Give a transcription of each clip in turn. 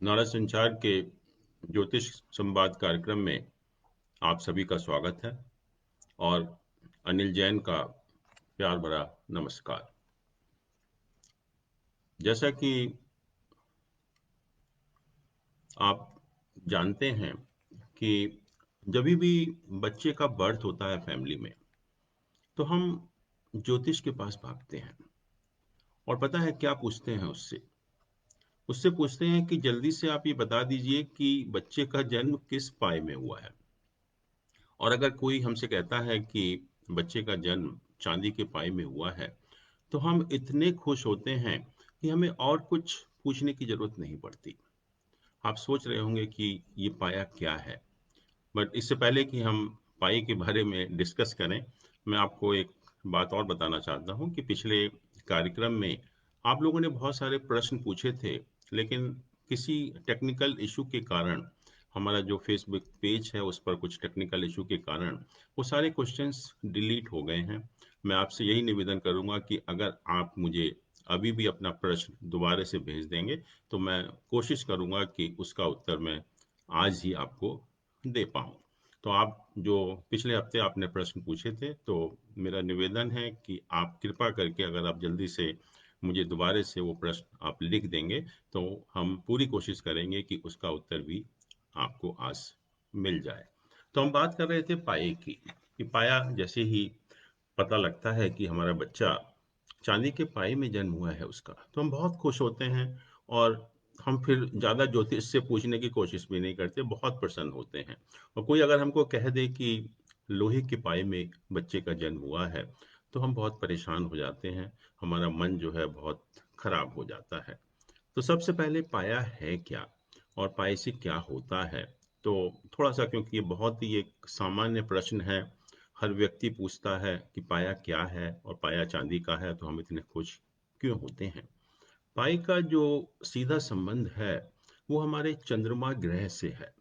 नारा संचार के ज्योतिष संवाद कार्यक्रम में आप सभी का स्वागत है और अनिल जैन का प्यार भरा नमस्कार। जैसा कि आप जानते हैं कि जब भी बच्चे का बर्थ होता है फैमिली में, तो हम ज्योतिष के पास भागते हैं और पता है क्या पूछते हैं उससे। उससे पूछते हैं कि जल्दी से आप ये बता दीजिए कि बच्चे का जन्म किस पाई में हुआ है। और अगर कोई हमसे कहता है कि बच्चे का जन्म चांदी के पाई में हुआ है, तो हम इतने खुश होते हैं कि हमें और कुछ पूछने की जरूरत नहीं पड़ती। आप सोच रहे होंगे कि ये पाया क्या है, बट इससे पहले कि हम पाई के बारे में डिस्कस करें, मैं आपको एक बात और बताना चाहता हूँ कि पिछले कार्यक्रम में आप लोगों ने बहुत सारे प्रश्न पूछे थे, लेकिन किसी टेक्निकल इशू के कारण हमारा जो फेसबुक पेज है उस पर कुछ टेक्निकल इशू के कारण वो सारे क्वेश्चंस डिलीट हो गए हैं। मैं आपसे यही निवेदन करूंगा कि अगर आप मुझे अभी भी अपना प्रश्न दोबारा से भेज देंगे, तो मैं कोशिश करूंगा कि उसका उत्तर मैं आज ही आपको दे पाऊँ। तो आप जो पिछले हफ्ते आपने प्रश्न पूछे थे, तो मेरा निवेदन है कि आप कृपा करके अगर आप जल्दी से मुझे दोबारा से वो प्रश्न आप लिख देंगे, तो हम पूरी कोशिश करेंगे कि उसका उत्तर भी आपको आज मिल जाए। तो हम बात कर रहे थे पाए की, कि पाया जैसे ही पता लगता है कि हमारा बच्चा चांदी के पाई में जन्म हुआ है उसका, तो हम बहुत खुश होते हैं और हम फिर ज़्यादा ज्योतिष से पूछने की कोशिश भी नहीं करते, बहुत प्रसन्न होते हैं। और कोई अगर हमको कह दे कि लोहे के पाई में बच्चे का जन्म हुआ है, तो हम बहुत परेशान हो जाते हैं, हमारा मन जो है बहुत खराब हो जाता है। तो सबसे पहले पाया है क्या और पाए से क्या होता है। तो थोड़ा सा, क्योंकि ये बहुत ही एक सामान्य प्रश्न है, हर व्यक्ति पूछता है कि पाया क्या है और पाया चांदी का है तो हम इतने खुश क्यों होते हैं। पाई का जो सीधा संबंध है वो हमारे चंद्रमा ग्रह से है।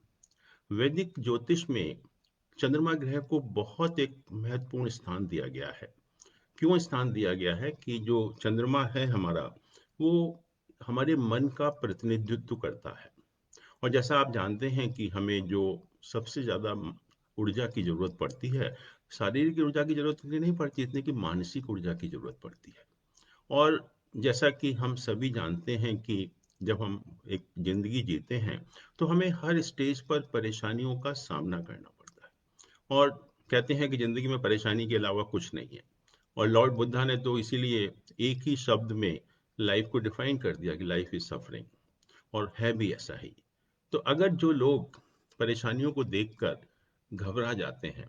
वैदिक ज्योतिष में चंद्रमा ग्रह को बहुत एक महत्वपूर्ण स्थान दिया गया है। क्यों स्थान दिया गया है कि जो चंद्रमा है हमारा, वो हमारे मन का प्रतिनिधित्व करता है। और जैसा आप जानते हैं कि हमें जो सबसे ज्यादा ऊर्जा की जरूरत पड़ती है, शारीरिक ऊर्जा की जरूरत इतनी नहीं पड़ती, इतनी की मानसिक ऊर्जा की जरूरत पड़ती है। और जैसा कि हम सभी जानते हैं कि जब हम एक जिंदगी जीते हैं, तो हमें हर स्टेज पर परेशानियों का सामना करना पड़ता है। और कहते हैं कि जिंदगी में परेशानी के अलावा कुछ नहीं है। और लॉर्ड बुद्धा ने तो इसीलिए एक ही शब्द में लाइफ को डिफाइन कर दिया कि लाइफ इज सफरिंग। और है भी ऐसा ही। तो अगर जो लोग परेशानियों को देखकर घबरा जाते हैं,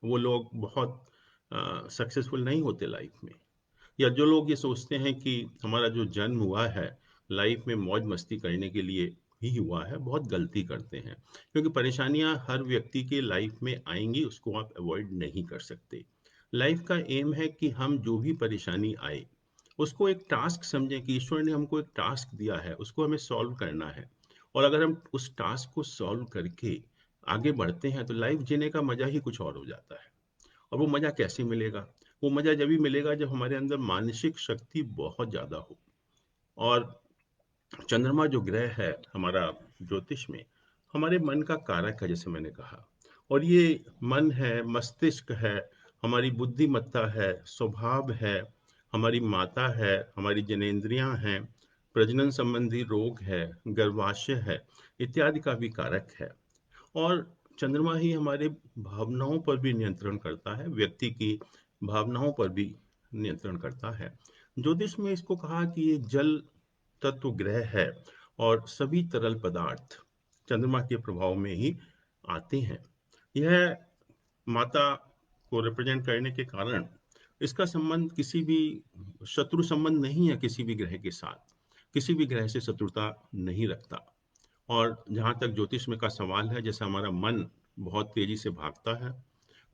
वो लोग बहुत सक्सेसफुल नहीं होते लाइफ में। या जो लोग ये सोचते हैं कि हमारा जो जन्म हुआ है लाइफ में मौज मस्ती करने के लिए ही हुआ है, बहुत गलती करते हैं। क्योंकि परेशानियां हर व्यक्ति के लाइफ में आएंगी, उसको आप अवॉइड नहीं कर सकते। लाइफ का एम है कि हम जो भी परेशानी आए उसको एक टास्क समझें कि ईश्वर ने हमको एक टास्क दिया है, उसको हमें सॉल्व करना है। और अगर हम उस टास्क को सॉल्व करके आगे बढ़ते हैं, तो लाइफ जीने का मजा ही कुछ और हो जाता है। और वो मजा कैसे मिलेगा? वो मजा जब भी मिलेगा जब हमारे अंदर मानसिक शक्ति बहुत ज्यादा हो। और चंद्रमा जो ग्रह है हमारा ज्योतिष में, हमारे मन का कारक है जैसे मैंने कहा। और ये मन है, मस्तिष्क है, हमारी बुद्धिमत्ता है, स्वभाव है, हमारी माता है, हमारी जनेंद्रियां हैं, प्रजनन संबंधी रोग है, गर्भाशय है, इत्यादि का भी कारक है। और चंद्रमा ही हमारे भावनाओं पर भी नियंत्रण करता है, व्यक्ति की भावनाओं पर भी नियंत्रण करता है। ज्योतिष में इसको कहा कि ये जल तत्व ग्रह है और सभी तरल पदार्थ चंद्रमा के प्रभाव में ही आते हैं। यह माता को रिप्रेजेंट करने के कारण इसका संबंध किसी भी शत्रु संबंध नहीं है, किसी भी ग्रह के साथ किसी भी ग्रह से शत्रुता नहीं रखता। और जहाँ तक ज्योतिष में का सवाल है, जैसे हमारा मन बहुत तेजी से भागता है,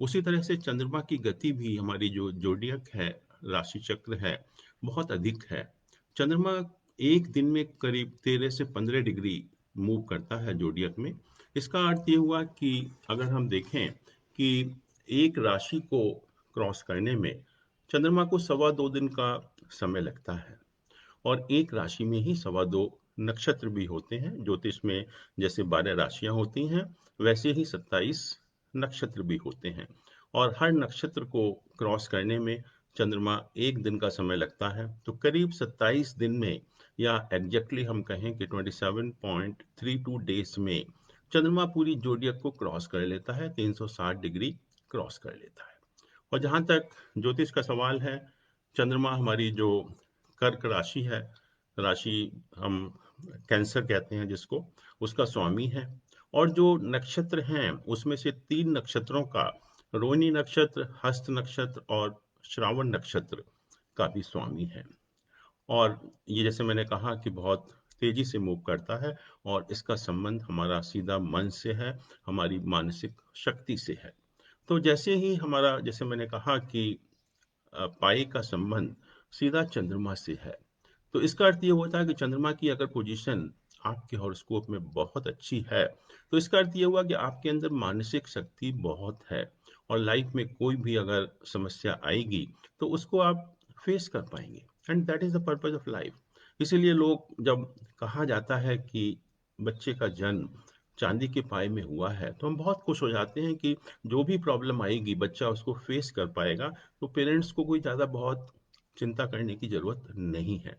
उसी तरह से चंद्रमा की गति भी हमारी जो जोडियक है, राशि चक्र है, बहुत अधिक है। चंद्रमा एक दिन में करीब 13 से 15 डिग्री मूव करता है जोडियक में। इसका अर्थ ये हुआ कि अगर हम देखें कि एक राशि को क्रॉस करने में चंद्रमा को 2.25 दिन का समय लगता है, और एक राशि में ही 2.25 नक्षत्र भी होते हैं। ज्योतिष में जैसे 12 राशियां होती हैं, वैसे ही 27 नक्षत्र भी होते हैं। और हर नक्षत्र को क्रॉस करने में चंद्रमा 1 दिन का समय लगता है। तो करीब 27 दिन में, या एग्जैक्टली हम कहें कि 27.32 डेज में चंद्रमा पूरी जोडियक को क्रॉस कर लेता है, 360 डिग्री क्रॉस कर लेता है। और जहाँ तक ज्योतिष का सवाल है, चंद्रमा हमारी जो कर्क राशि है, राशि हम कैंसर कहते हैं जिसको, उसका स्वामी है। और जो नक्षत्र हैं उसमें से 3 नक्षत्रों का, रोहिणी नक्षत्र, हस्त नक्षत्र और श्रावण नक्षत्र का भी स्वामी है। और ये जैसे मैंने कहा कि बहुत तेजी से मूव करता है, और इसका संबंध हमारा सीधा मन से है, हमारी मानसिक शक्ति से है। तो जैसे ही हमारा, जैसे मैंने कहा कि पाई का संबंध सीधा चंद्रमा से है, तो इसका अर्थ ये होता है कि चंद्रमा की अगर पोजीशन आपके हॉरोस्कोप में बहुत अच्छी है, तो इसका अर्थ ये हुआ कि आपके अंदर मानसिक शक्ति बहुत है, और लाइफ में कोई भी अगर समस्या आएगी तो उसको आप फेस कर पाएंगे। And that is the purpose of life. इसीलिए लोग, जब कहा जाता है कि बच्चे का जन्म चांदी के पाए में हुआ है, तो हम बहुत खुश हो जाते हैं कि जो भी प्रॉब्लम आएगी बच्चा उसको फेस कर पाएगा। तो पेरेंट्स को कोई ज़्यादा बहुत चिंता करने की ज़रूरत नहीं है।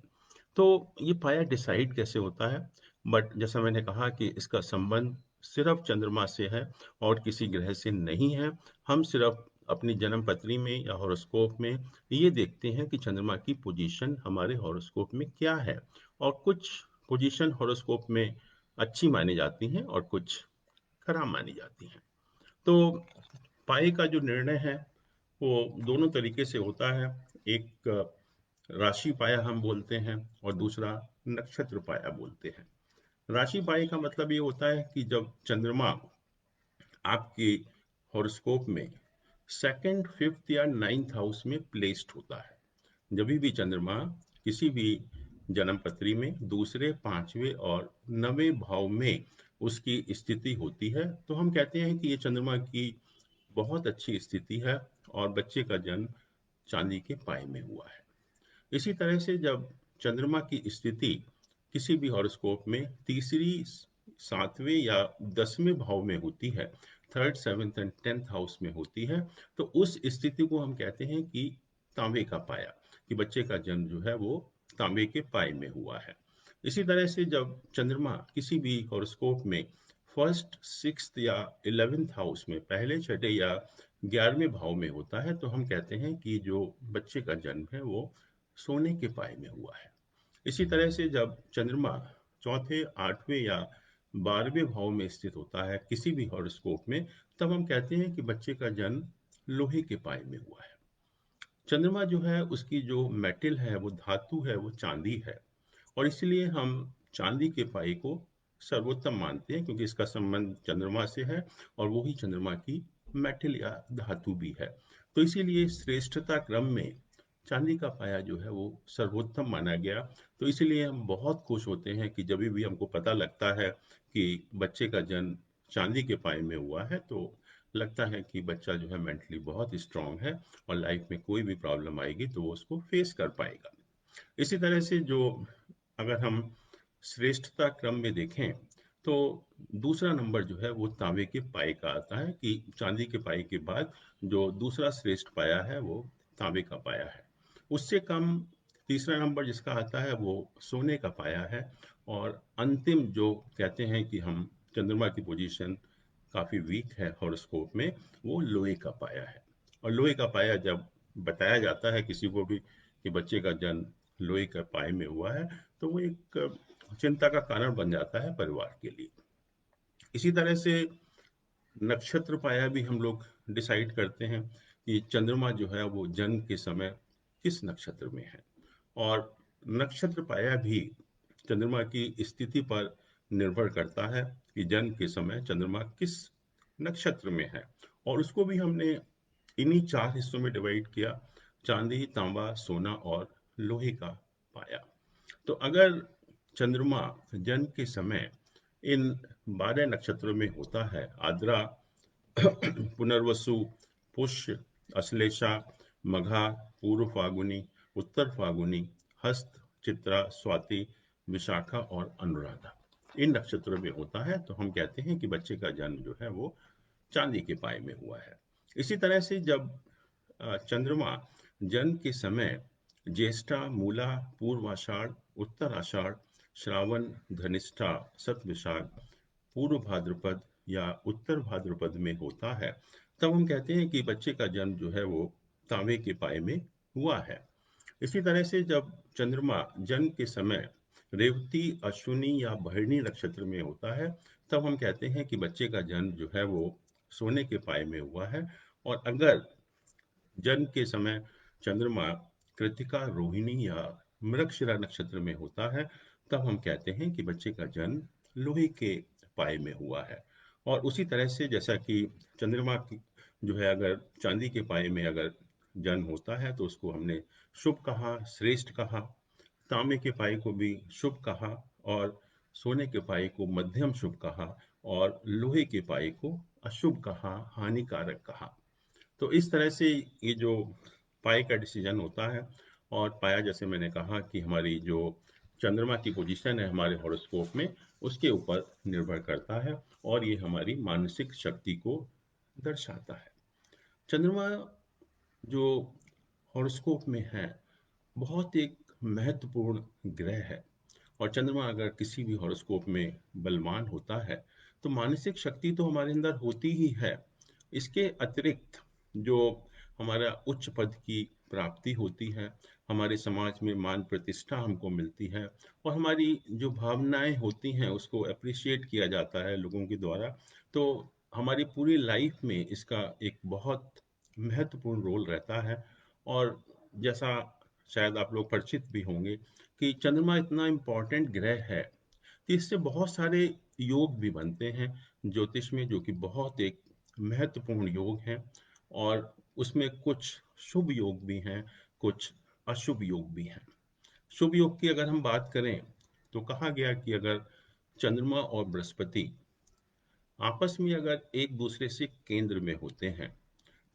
तो ये पाया डिसाइड कैसे होता है, बट जैसा मैंने कहा कि इसका संबंध सिर्फ चंद्रमा से है और किसी ग्रह से नहीं है। हम सिर्फ अपनी जन्म पत्री में या हॉरोस्कोप में ये देखते हैं कि चंद्रमा की पोजीशन हमारे हॉरोस्कोप में क्या है, और कुछ पोजीशन हॉरोस्कोप में अच्छी मानी जाती हैं और कुछ खराब मानी जाती हैं। तो पाई का जो निर्णय है वो दोनों तरीके से होता है। एक राशि पाया हम बोलते हैं, और दूसरा नक्षत्र पाया बोलते हैं। राशि पाई का मतलब ये होता है कि जब चंद्रमा आपके हॉरोस्कोप में सेकंड, फिफ्थ या नाइन्थ हाउस में प्लेस्ड होता है। जब भी चंद्रमा किसी भी जन्म पत्री में दूसरे, पांचवें और नवें भाव में उसकी स्थिति होती है, तो हम कहते हैं कि ये चंद्रमा की बहुत अच्छी स्थिति है और बच्चे का जन्म चांदी के पाए में हुआ है। इसी तरह से जब चंद्रमा की स्थिति किसी भी हॉरोस्कोप में तीसरी, सातवें या 10वें भाव में होती है, third, seventh and 10th house में होती है, तो उस स्थिति को हम कहते हैं कि तांबे का पाया, कि बच्चे का जन्म जो है वो तांबे के पाए में हुआ है। इसी तरह से जब चंद्रमा किसी भी हॉरोस्कोप में फर्स्ट, सिक्स्थ या 11th हाउस में, पहले, छठे या 11वें भाव में होता है, तो हम कहते हैं कि जो बच्चे का जन्म है वो सोने के पाए में हुआ है। इसी तरह से जब चंद्रमा चौथे, आठवें या 12वें भाव में स्थित होता है किसी भी हॉरोस्कोप में, तब हम कहते हैं कि बच्चे का जन्म लोहे के पाए में हुआ है। चंद्रमा जो है उसकी जो मेटल है, वो धातु है, वो चांदी है, और इसलिए हम चांदी के पाए को सर्वोत्तम मानते हैं, क्योंकि इसका संबंध चंद्रमा से है और वही चंद्रमा की मेटल या धातु भी है। तो इसीलिए श्रेष्ठता क्रम में चांदी का पाया जो है वो सर्वोत्तम माना गया। तो इसीलिए हम बहुत खुश होते हैं कि जब भी हमको पता लगता है कि बच्चे का जन्म चांदी के पाए में हुआ है, तो लगता है कि बच्चा जो है मेंटली बहुत स्ट्रांग है, और लाइफ में कोई भी प्रॉब्लम आएगी तो वो उसको फेस कर पाएगा। इसी तरह से जो, अगर हम श्रेष्ठता क्रम में देखें, तो दूसरा नंबर जो है वो तांबे के पाए का आता है, कि चांदी के पाए के बाद जो दूसरा श्रेष्ठ पाया है वो तांबे का पाया है। उससे कम तीसरा नंबर जिसका आता है वो सोने का पाया है। और अंतिम जो कहते हैं कि हम चंद्रमा की पोजीशन काफी वीक है हॉरोस्कोप में, वो लोहे का पाया है। और लोहे का पाया जब बताया जाता है किसी को भी कि बच्चे का जन्म लोहे का पाए में हुआ है, तो वो एक चिंता का कारण बन जाता है परिवार के लिए। इसी तरह से नक्षत्र पाया भी हम लोग डिसाइड करते हैं कि चंद्रमा जो है वो जन्म के समय किस नक्षत्र में है, और नक्षत्र पाया भी चंद्रमा की स्थिति पर निर्भर करता है कि जन्म के समय चंद्रमा किस नक्षत्र में है। और उसको भी हमने इन्हीं 4 हिस्सों में डिवाइड किया: चांदी, तांबा, सोना और लोहे का पाया। तो अगर चंद्रमा जन्म के समय इन 12 नक्षत्रों में होता है: आद्रा, पुनर्वसु, पुष्य, अश्लेषा, मघा, पूर्व फागुनी, उत्तर फागुनी, हस्त, चित्रा, स्वाति, विशाखा और अनुराधा इन नक्षत्रों में होता है, तो हम कहते हैं कि बच्चे का जन्म जो है वो चांदी के पाए में हुआ है। इसी तरह से जब चंद्रमा जन्म के समय ज्येष्ठा, मूला, पूर्वाषाढ़, उत्तराषाढ़, श्रावण, धनिष्ठा, शतविशाख, पूर्व भाद्रपद या उत्तर भाद्रपद में होता है, तब हम कहते हैं कि बच्चे का जन्म जो है वो तांबे के पाए में हुआ है। इसी तरह से जब चंद्रमा जन्म के समय रेवती, अश्विनी या भरणी नक्षत्र में होता है, तब हम कहते हैं कि बच्चे का जन्म जो है वो सोने के पाए में हुआ है। और अगर जन्म के समय चंद्रमा कृतिका, रोहिणी या मृगशिरा नक्षत्र में होता है, तब हम कहते हैं कि बच्चे का जन्म लोहे के पाए में हुआ है। और उसी तरह से जैसा कि चंद्रमा की जो है अगर चांदी के पाए में अगर जन्म होता है तो उसको हमने शुभ कहा, श्रेष्ठ कहा, तांबे के पाई को भी शुभ कहा, और सोने के पाई को मध्यम शुभ कहा, और लोहे के पाई को अशुभ कहा, हानिकारक कहा। तो इस तरह से ये जो पाई का डिसीजन होता है, और पाया जैसे मैंने कहा कि हमारी जो चंद्रमा की पोजीशन है हमारे हॉरोस्कोप में, उसके ऊपर निर्भर करता है, और ये हमारी मानसिक शक्ति को दर्शाता है। चंद्रमा जो हॉरोस्कोप में है बहुत एक महत्वपूर्ण ग्रह है, और चंद्रमा अगर किसी भी हॉरोस्कोप में बलवान होता है तो मानसिक शक्ति तो हमारे अंदर होती ही है। इसके अतिरिक्त जो हमारा उच्च पद की प्राप्ति होती है, हमारे समाज में मान प्रतिष्ठा हमको मिलती है, और हमारी जो भावनाएं होती हैं उसको अप्रिशिएट किया जाता है लोगों के द्वारा। तो हमारी पूरी लाइफ में इसका एक बहुत महत्वपूर्ण रोल रहता है। और जैसा शायद आप लोग परिचित भी होंगे कि चंद्रमा इतना इम्पोर्टेंट ग्रह है कि इससे बहुत सारे योग भी बनते हैं ज्योतिष में, जो कि बहुत एक महत्वपूर्ण योग हैं। और उसमें कुछ शुभ योग भी हैं, कुछ अशुभ योग भी हैं। शुभ योग की अगर हम बात करें तो कहा गया कि अगर चंद्रमा और बृहस्पति आपस में अगर एक दूसरे से केंद्र में होते हैं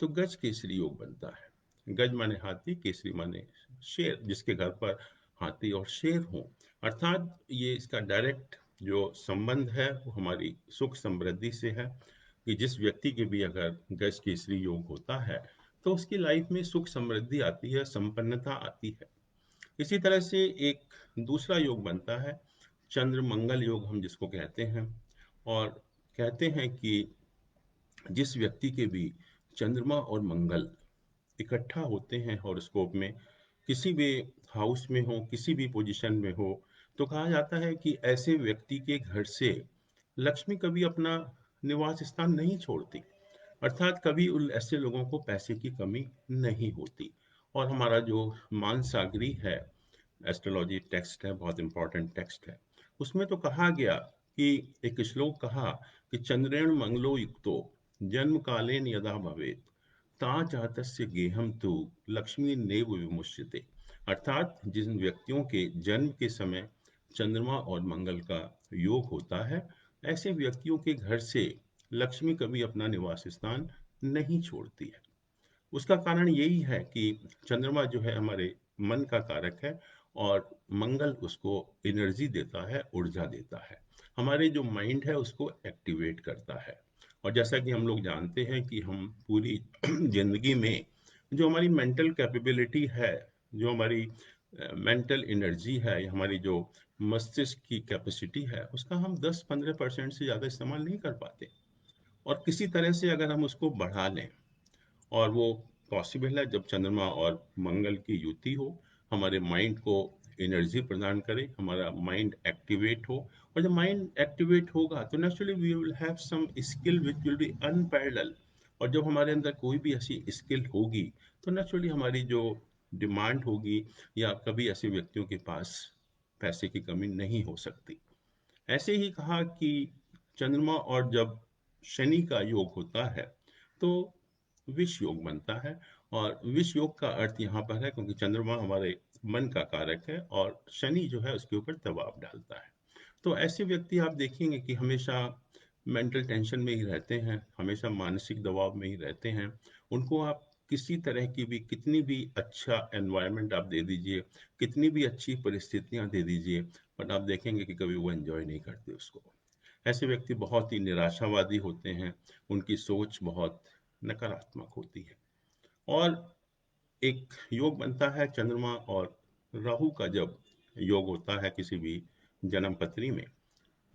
तो गज केसरी योग बनता है। गज माने हाथी, केसरी माने शेर, जिसके घर पर हाथी और शेर हो। अर्थात ये इसका डायरेक्ट जो संबंध है वो हमारी सुख समृद्धि से है, कि जिस व्यक्ति के भी अगर गज केसरी योग होता है तो उसकी लाइफ में सुख समृद्धि आती है, संपन्नता आती है। इसी तरह से एक दूसरा योग बनता है चंद्र मंगल योग हम जिसको कहते हैं। और कहते हैं कि जिस व्यक्ति के भी चंद्रमा और मंगल इकट्ठा होते हैं हॉरोस्कोप में, किसी भी हाउस में हो, किसी भी पोजीशन में हो, तो कहा जाता है कि ऐसे व्यक्ति के घर से लक्ष्मी कभी अपना निवास स्थान नहीं छोड़ती। अर्थात कभी उन ऐसे लोगों को पैसे की कमी नहीं होती। और हमारा जो मान सागरी है, एस्ट्रोलॉजी टेक्स्ट है, बहुत इंपॉर्टेंट टेक्स्ट है, उसमें तो कहा गया कि एक श्लोक कहा कि चंद्रेण मंगलो युक्तो जन्म कालेन यदा भवेत ता जातस्य गेहम तु लक्ष्मी नेव विमुष्यते। अर्थात जिन व्यक्तियों के जन्म के समय चंद्रमा और मंगल का योग होता है, ऐसे व्यक्तियों के घर से लक्ष्मी कभी अपना निवास स्थान नहीं छोड़ती है। उसका कारण यही है कि चंद्रमा जो है हमारे मन का कारक है, और मंगल उसको एनर्जी देता है, ऊर्जा देता है, हमारे जो माइंड है उसको एक्टिवेट करता है। और जैसा कि हम लोग जानते हैं कि हम पूरी जिंदगी में जो हमारी मेंटल कैपेबिलिटी है, जो हमारी मेंटल एनर्जी है, हमारी जो मस्तिष्क की कैपेसिटी है, उसका हम 10-15% से ज़्यादा इस्तेमाल नहीं कर पाते। और किसी तरह से अगर हम उसको बढ़ा लें, और वो पॉसिबल है जब चंद्रमा और मंगल की युति हो, हमारे माइंड को एनर्जी प्रदान करे, हमारा माइंड एक्टिवेट हो। और जब माइंड एक्टिवेट होगा तो naturally we will have some skill which will be unparallel. और जब हमारे अंदर कोई भी ऐसी स्किल होगी तो नेचुरली हमारी जो डिमांड होगी, या कभी ऐसे व्यक्तियों के पास पैसे की कमी नहीं हो सकती। ऐसे ही कहा कि चंद्रमा और जब शनि का योग होता है तो विष योग बनता है। और विष योग का अर्थ यहाँ पर है क्योंकि चंद्रमा हमारे मन का कारक है और शनि जो है उसके ऊपर दबाव डालता है। तो ऐसे व्यक्ति आप देखेंगे कि हमेशा मेंटल टेंशन में ही रहते हैं, हमेशा मानसिक दबाव में ही रहते हैं। उनको आप किसी तरह की भी कितनी भी अच्छा एनवायरनमेंट आप दे दीजिए, कितनी भी अच्छी परिस्थितियाँ दे दीजिए, बट आप देखेंगे कि कभी वो एन्जॉय नहीं करते उसको। ऐसे व्यक्ति बहुत ही निराशावादी होते हैं, उनकी सोच बहुत नकारात्मक होती है। और एक योग बनता है चंद्रमा और राहु का, जब योग होता है किसी भी जन्म पत्री में,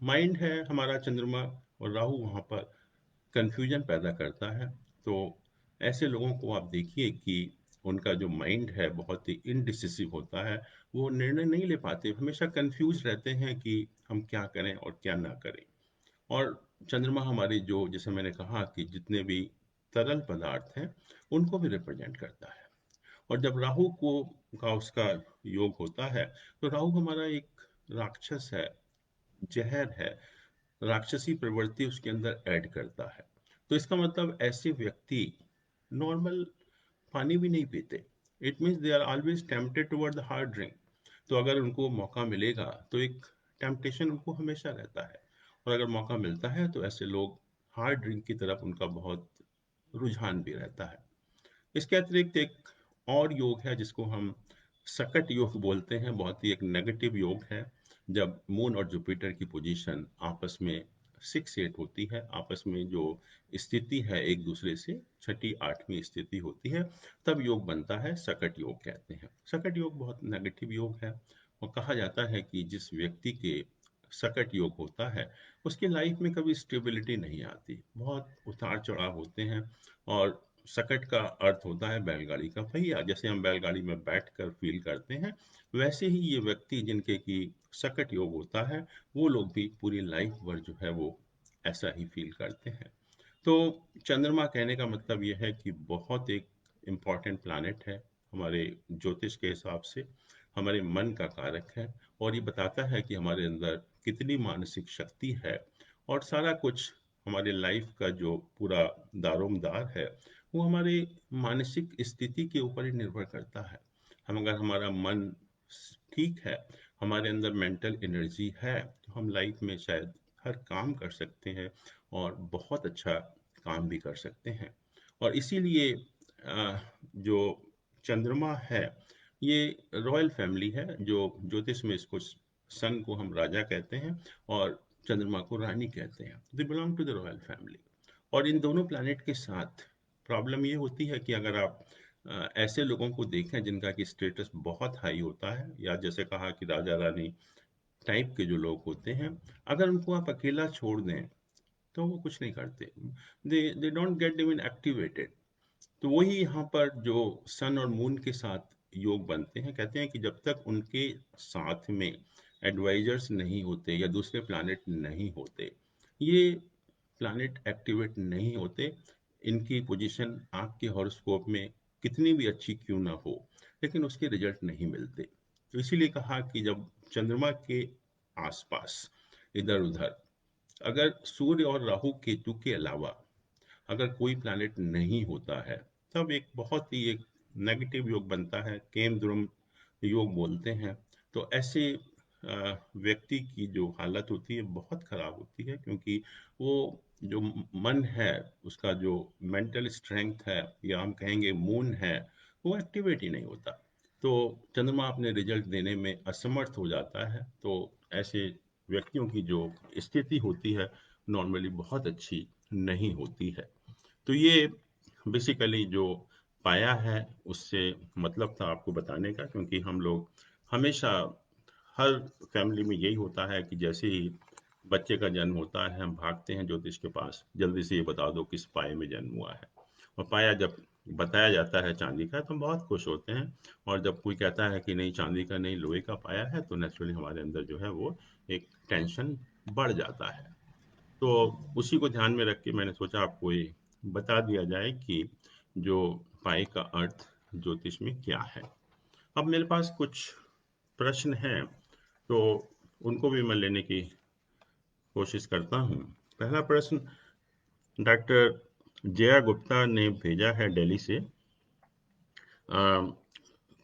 माइंड है हमारा चंद्रमा और राहु वहाँ पर कन्फ्यूजन पैदा करता है। तो ऐसे लोगों को आप देखिए कि उनका जो माइंड है बहुत ही इनडिसिसिव होता है, वो निर्णय नहीं ले पाते, हमेशा कंफ्यूज रहते हैं कि हम क्या करें और क्या ना करें। और चंद्रमा हमारी जो, जैसे मैंने कहा कि जितने भी तरल पदार्थ हैं उनको भी रिप्रेजेंट करता है। और जब राहु को का उसका योग होता है, तो राहु हमारा एक राक्षस है, जहर है, राक्षसी प्रवृत्ति उसके अंदर ऐड करता है। तो इसका मतलब ऐसे व्यक्ति नॉर्मल पानी भी नहीं पीते। It means they are always tempted toward the hard drink. तो अगर उनको मौका मिलेगा तो एक टेम्पटेशन उनको हमेशा रहता है, और अगर मौका मिलता है तो ऐसे लोग हार्ड ड्रिंक की तरफ उनका बहुत रुझान भी रहता है। इसके अतिरिक्त एक और योग है जिसको हम सकट योग बोलते हैं, बहुत ही एक नेगेटिव योग है। जब मून और जुपिटर की पोजीशन आपस में 6-8 होती है, आपस में जो स्थिति है एक दूसरे से छठी आठवीं स्थिति होती है, तब योग बनता है, सकट योग कहते हैं। सकट योग बहुत नेगेटिव योग है, और कहा जाता है कि जिस व्यक्ति के सकट योग होता है उसकी लाइफ में कभी स्टेबिलिटी नहीं आती, बहुत उतार चढ़ाव होते हैं। और सकट का अर्थ होता है बैलगाड़ी का पहिया, जैसे हम बैलगाड़ी में बैठकर फील करते हैं, वैसे ही ये व्यक्ति जिनके की सकट योग होता है, वो लोग भी पूरी लाइफ भर जो है वो ऐसा ही फील करते हैं। तो चंद्रमा कहने का मतलब यह है कि बहुत एक इम्पॉर्टेंट प्लैनेट है हमारे ज्योतिष के हिसाब से, हमारे मन का कारक है, और ये बताता है कि हमारे अंदर कितनी मानसिक शक्ति है। और सारा कुछ हमारे लाइफ का जो पूरा दारोमदार है वो हमारे मानसिक स्थिति के ऊपर ही निर्भर करता है। हम अगर हमारा मन ठीक है, हमारे अंदर मेंटल एनर्जी है, तो हम लाइफ में शायद हर काम कर सकते हैं और बहुत अच्छा काम भी कर सकते हैं। और इसीलिए जो चंद्रमा है ये रॉयल फैमिली है, जो ज्योतिष में इसको सन को हम राजा कहते हैं और चंद्रमा को रानी कहते हैं। They belong to the royal family. और इन दोनों प्लैनेट के साथ प्रॉब्लम ये होती है कि अगर आप ऐसे लोगों को देखें जिनका कि स्टेटस बहुत हाई होता है, या जैसे कहा कि राजा रानी टाइप के जो लोग होते हैं, अगर उनको आप अकेला छोड़ दें तो वो कुछ नहीं करते, they they don't get even activated. तो वही यहाँ पर जो सन और मून के साथ योग बनते हैं, कहते हैं कि जब तक उनके साथ में एडवाइजर्स नहीं होते या दूसरे प्लैनेट नहीं होते, ये प्लैनेट एक्टिवेट नहीं होते, इनकी पोजीशन आपके हॉरोस्कोप में कितनी भी अच्छी क्यों ना हो, लेकिन उसके रिजल्ट नहीं मिलते। तो इसीलिए कहा कि जब चंद्रमा के आसपास इधर उधर अगर सूर्य और राहु केतु के अलावा अगर कोई प्लैनेट नहीं होता है, तब एक बहुत ही एक नेगेटिव योग बनता है, केमद्रुम योग बोलते हैं। तो ऐसे व्यक्ति की जो हालत होती है बहुत खराब होती है, क्योंकि वो जो मन है, उसका जो मेंटल स्ट्रेंथ है, या हम कहेंगे मून है, वो एक्टिवेट ही नहीं होता। तो चंद्रमा अपने रिजल्ट देने में असमर्थ हो जाता है। तो ऐसे व्यक्तियों की जो स्थिति होती है नॉर्मली बहुत अच्छी नहीं होती है। तो ये बेसिकली जो पाया है उससे मतलब था आपको बताने का, क्योंकि हम लोग हमेशा हर फैमिली में यही होता है कि जैसे ही बच्चे का जन्म होता है हम भागते हैं ज्योतिष के पास, जल्दी से ये बता दो किस पाए में जन्म हुआ है। और पाया जब बताया जाता है चांदी का तो हम बहुत खुश होते हैं, और जब कोई कहता है कि नहीं चांदी का नहीं लोहे का पाया है, तो नेचुरली हमारे अंदर जो है वो एक टेंशन बढ़ जाता है। तो उसी को ध्यान में रख के मैंने सोचा आपको ये बता दिया जाए कि जो पाई का अर्थ ज्योतिष में क्या है। अब मेरे पास कुछ प्रश्न हैं, तो उनको भी मैं लेने की कोशिश करता हूँ। पहला प्रश्न डॉक्टर जया गुप्ता ने भेजा है दिल्ली से।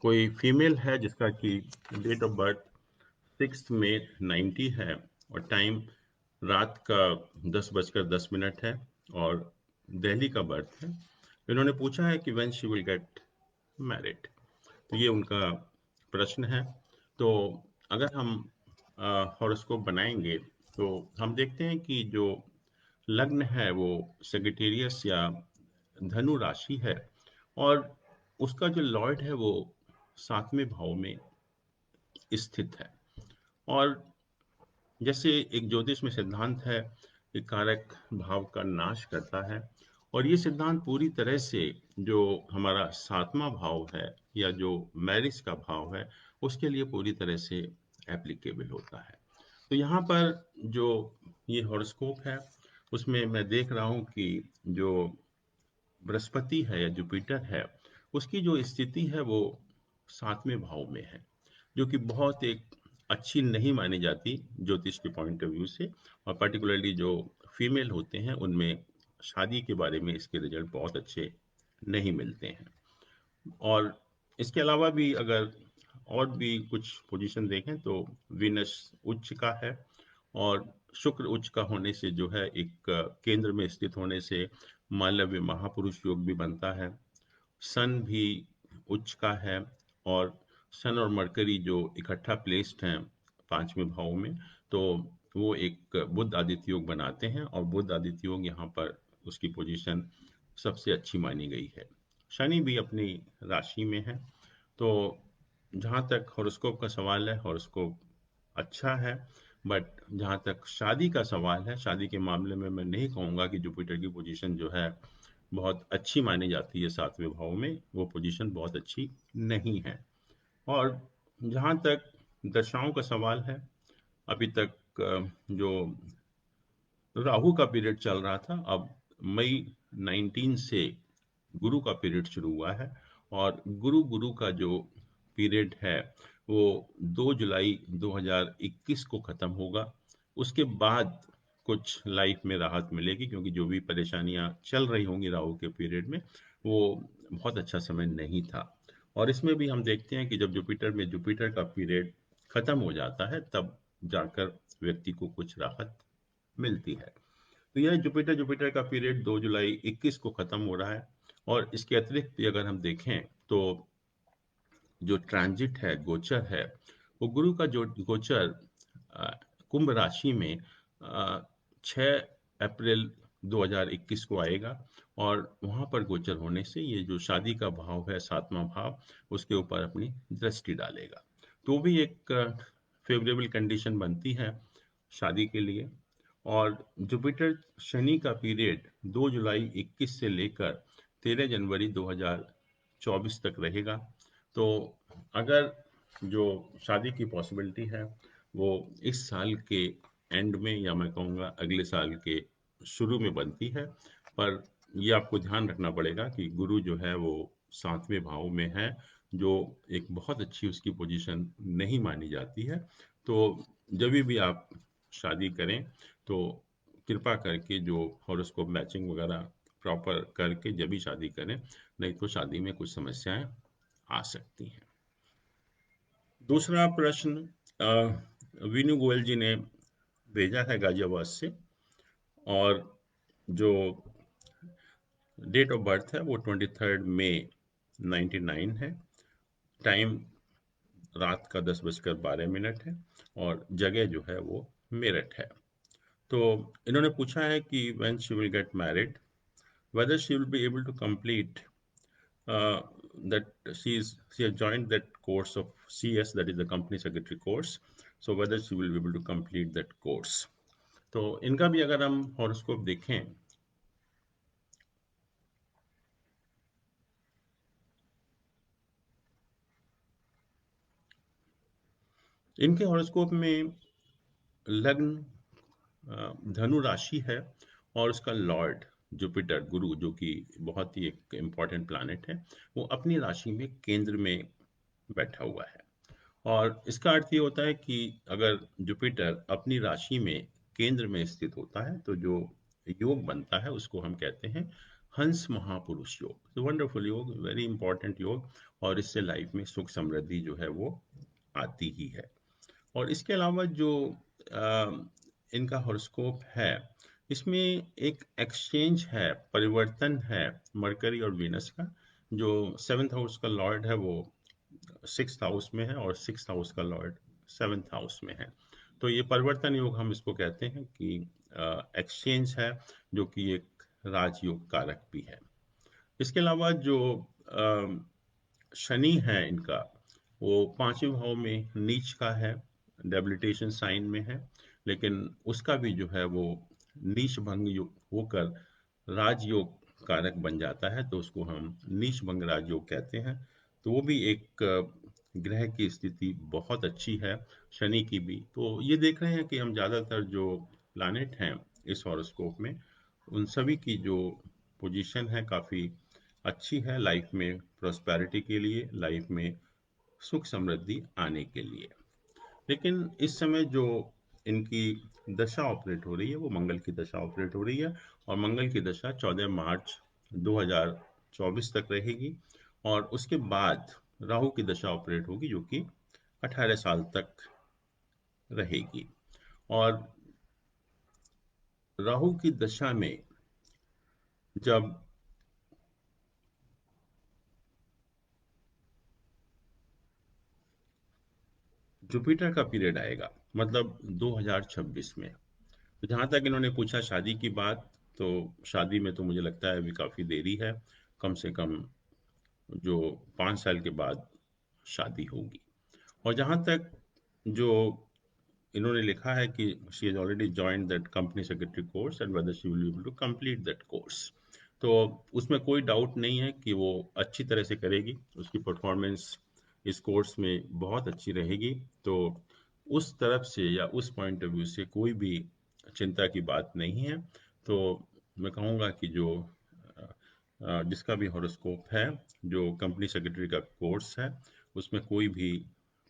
कोई फीमेल है जिसका कि डेट ऑफ बर्थ 6 मई 90 है, और टाइम रात का 10:10 है, और दिल्ली का बर्थ है। इन्होंने पूछा है कि when she will get married. तो ये उनका प्रश्न है। तो अगर हम हॉरोस्कोप बनाएंगे तो हम देखते हैं कि जो लग्न है वो सेगिटेरियस या धनु राशि है, और उसका जो लॉर्ड है वो 7वें भाव में स्थित है। और जैसे एक ज्योतिष में सिद्धांत है कि कारक भाव का नाश करता है, और ये सिद्धांत पूरी तरह से जो हमारा 7वां भाव है या जो मैरिज का भाव है उसके लिए पूरी तरह से एप्लीकेबल होता है। तो यहाँ पर जो ये हॉरोस्कोप है उसमें मैं देख रहा हूँ कि जो बृहस्पति है या जुपिटर है उसकी जो स्थिति है वो 7वें भाव में है, जो कि बहुत एक अच्छी नहीं मानी जाती ज्योतिष के पॉइंट ऑफ व्यू से। और पर्टिकुलरली जो फीमेल होते हैं उनमें शादी के बारे में इसके रिजल्ट बहुत अच्छे नहीं मिलते हैं। और इसके अलावा भी अगर और भी कुछ पोजीशन देखें तो विनस उच्च का है, और शुक्र उच्च का होने से जो है एक केंद्र में स्थित होने से मालव्य महापुरुष योग भी बनता है। सन भी उच्च का है, और सन और मरकरी जो इकट्ठा प्लेस्ड हैं 5वें भाव में, तो वो एक बुध आदित्य योग बनाते हैं, और बुध आदित्य योग यहाँ पर उसकी पोजीशन सबसे अच्छी मानी गई है। शनि भी अपनी राशि में है। तो जहाँ तक हॉरोस्कोप का सवाल है, हॉरोस्कोप अच्छा है। बट जहाँ तक शादी का सवाल है, शादी के मामले में मैं नहीं कहूँगा कि जुपिटर की पोजीशन जो है बहुत अच्छी मानी जाती है 7वें भाव में, वो पोजीशन बहुत अच्छी नहीं है। और जहाँ तक दशाओं का सवाल है, अभी तक जो राहु का पीरियड चल रहा था, अब मई 19 से गुरु का पीरियड शुरू हुआ है, और गुरु गुरु का जो पीरियड है वो 2 जुलाई 2021 को खत्म होगा। उसके बाद कुछ लाइफ में राहत मिलेगी, क्योंकि जो भी परेशानियां चल रही होंगी राहु के पीरियड में वो बहुत अच्छा समय नहीं था। और इसमें भी हम देखते हैं कि जब जुपिटर का पीरियड खत्म हो जाता है तब जाकर व्यक्ति को कुछ राहत मिलती है। तो यह जुपिटर जुपिटर का पीरियड 2 जुलाई 21 को खत्म हो रहा है। और इसके अतिरिक्त भी अगर हम देखें तो जो ट्रांजिट है, गोचर है, वो गुरु का जो गोचर अ, कुंभ राशि में 6 अप्रैल 2021 को आएगा, और वहां पर गोचर होने से ये जो शादी का भाव है 7वां भाव, उसके ऊपर अपनी दृष्टि डालेगा। तो भी एक फेवरेबल कंडीशन बनती है शादी के लिए। और जुपिटर शनि का पीरियड 2 जुलाई 21 से लेकर 13 जनवरी 2024 तक रहेगा। तो अगर जो शादी की पॉसिबिलिटी है वो इस साल के एंड में, या मैं कहूँगा अगले साल के शुरू में बनती है। पर ये आपको ध्यान रखना पड़ेगा कि गुरु जो है वो 7वें भाव में है, जो एक बहुत अच्छी उसकी पोजीशन नहीं मानी जाती है। तो जब भी आप शादी करें तो कृपा करके जो हॉरोस्कोप मैचिंग वगैरह प्रॉपर करके जब भी शादी करें, नहीं तो शादी में कुछ समस्याएं आ सकती हैं। दूसरा प्रश्न वीनू गोयल जी ने भेजा है गाजियाबाद से, और जो डेट ऑफ बर्थ है वो 23 मई 99 है। टाइम रात का 10:12 है, और जगह जो है वो मेरठ है। तो इन्होंने पूछा है कि when she will get married, whether she will be able to complete uh, that she has joined that course of CS, that is the company secretary course. So whether she will be able to complete that course. तो इनका भी अगर हम horoscope देखें, इनके horoscope में लग्न धनु राशि है, और उसका लॉर्ड जुपिटर गुरु, जो कि बहुत ही एक इम्पॉर्टेंट प्लैनेट है, वो अपनी राशि में केंद्र में बैठा हुआ है। और इसका अर्थ ये होता है कि अगर जुपिटर अपनी राशि में केंद्र में स्थित होता है तो जो योग बनता है उसको हम कहते हैं हंस महापुरुष योग। तो वंडरफुल योग, वेरी इंपॉर्टेंट योग, और इससे लाइफ में सुख समृद्धि जो है वो आती ही है। और इसके अलावा जो इनका हॉरोस्कोप है इसमें एक एक्सचेंज है, परिवर्तन है मरकरी और वीनस का। जो सेवन्थ हाउस का लॉर्ड है वो सिक्स्थ हाउस में है और सिक्स्थ हाउस का लॉर्ड सेवन्थ हाउस में है। तो ये परिवर्तन योग हम इसको कहते हैं कि एक्सचेंज है, जो कि एक राजयोग कारक भी है। इसके अलावा जो शनि है इनका, वो पांचवें भाव में नीच का है, डेबिलिटेशन साइन में है। लेकिन उसका भी जो है वो नीच भंग होकर राजयोग कारक बन जाता है, तो उसको हम नीच भंग राजयोग कहते हैं। तो वो भी एक ग्रह की स्थिति बहुत अच्छी है, शनि की भी। तो ये देख रहे हैं कि हम ज़्यादातर जो प्लैनेट हैं इस हॉरोस्कोप में, उन सभी की जो पोजीशन है काफ़ी अच्छी है लाइफ में, प्रॉस्पेरिटी के लिए, लाइफ में सुख समृद्धि आने के लिए। लेकिन इस समय जो इनकी दशा ऑपरेट हो रही है वो मंगल की दशा ऑपरेट हो रही है, और मंगल की दशा 14 मार्च 2024 तक रहेगी। और उसके बाद राहु की दशा ऑपरेट होगी, जो कि 18 साल तक रहेगी। और राहु की दशा में जब जुपिटर का पीरियड आएगा, मतलब 2026 में, तो जहाँ तक इन्होंने पूछा शादी की बात, तो शादी में तो मुझे लगता है अभी काफ़ी देरी है। कम से कम जो 5 साल के बाद शादी होगी। और जहाँ तक जो इन्होंने लिखा है कि she has already joined that company secretary course and whether she will be able to complete that course. तो उसमें कोई डाउट नहीं है कि वो अच्छी तरह से करेगी, उसकी परफॉर्मेंस इस कोर्स में बहुत अच्छी रहेगी। तो उस तरफ से या उस पॉइंट ऑफ व्यू से कोई भी चिंता की बात नहीं है। तो मैं कहूँगा कि जो जिसका भी हॉरोस्कोप है, जो कंपनी सेक्रेटरी का कोर्स है, उसमें कोई भी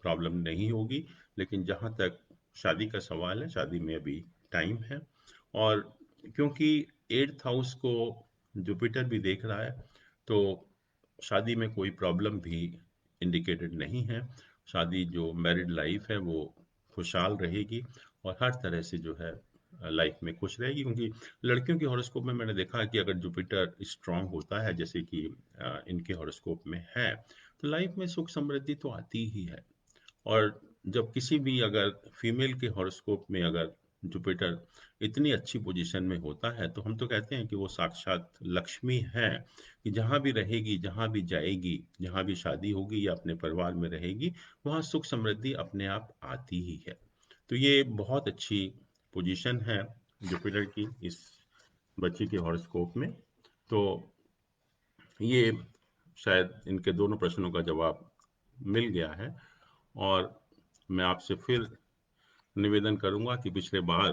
प्रॉब्लम नहीं होगी। लेकिन जहाँ तक शादी का सवाल है, शादी में अभी टाइम है। और क्योंकि एट्थ हाउस को जुपिटर भी देख रहा है, तो शादी में कोई प्रॉब्लम भी इंडिकेटेड नहीं है। शादी जो मैरिड लाइफ है वो खुशहाल रहेगी, और हर तरह से जो है लाइफ में खुश रहेगी। क्योंकि लड़कियों के हॉरोस्कोप में मैंने देखा है कि अगर जुपिटर स्ट्रांग होता है, जैसे कि इनके हॉरोस्कोप में है, तो लाइफ में सुख समृद्धि तो आती ही है। और जब किसी भी अगर फीमेल के हॉरोस्कोप में अगर जुपिटर इतनी अच्छी पोजीशन में होता है, तो हम तो कहते हैं कि वो साक्षात लक्ष्मी है, कि जहाँ भी रहेगी, जहाँ भी जाएगी, जहाँ भी शादी होगी या अपने परिवार में रहेगी, वहाँ सुख समृद्धि अपने आप आती ही है। तो ये बहुत अच्छी पोजीशन है जुपिटर की इस बच्चे के हॉरोस्कोप में। तो ये शायद इनके दोनों प्रश्नों का जवाब मिल गया है। और मैं आपसे फिर निवेदन करूंगा कि पिछले बार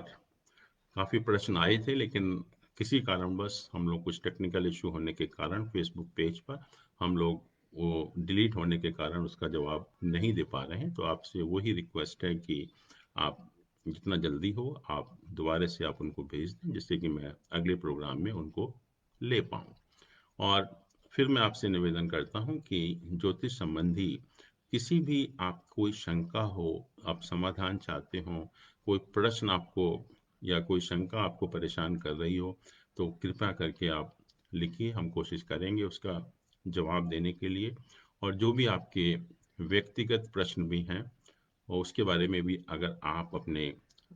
काफ़ी प्रश्न आए थे, लेकिन किसी कारणवश हम लोग, कुछ टेक्निकल इशू होने के कारण फेसबुक पेज पर हम लोग वो डिलीट होने के कारण उसका जवाब नहीं दे पा रहे हैं। तो आपसे वही रिक्वेस्ट है कि आप जितना जल्दी हो आप दोबारा से आप उनको भेज दें, जिससे कि मैं अगले प्रोग्राम में उनको ले पाऊँ। और फिर मैं आपसे निवेदन करता हूँ कि ज्योतिष संबंधी किसी भी आप कोई शंका हो, आप समाधान चाहते हो, कोई प्रश्न आपको या कोई शंका आपको परेशान कर रही हो, तो कृपया करके आप लिखिए। हम कोशिश करेंगे उसका जवाब देने के लिए। और जो भी आपके व्यक्तिगत प्रश्न भी हैं, और उसके बारे में भी अगर आप अपने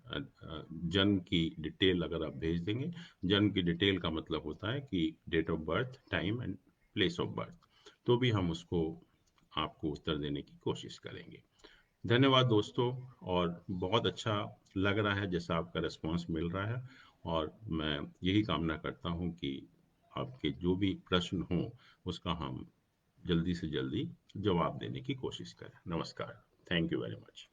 जन्म की डिटेल अगर आप भेज देंगे। जन्म की डिटेल का मतलब होता है कि date of birth, time and place of birth, तो भी हम उसको आपको उत्तर देने की कोशिश करेंगे। धन्यवाद दोस्तों। और बहुत अच्छा लग रहा है जैसा आपका रिस्पांस मिल रहा है। और मैं यही कामना करता हूँ कि आपके जो भी प्रश्न हों उसका हम जल्दी से जल्दी जवाब देने की कोशिश करें। नमस्कार। Thank you very much.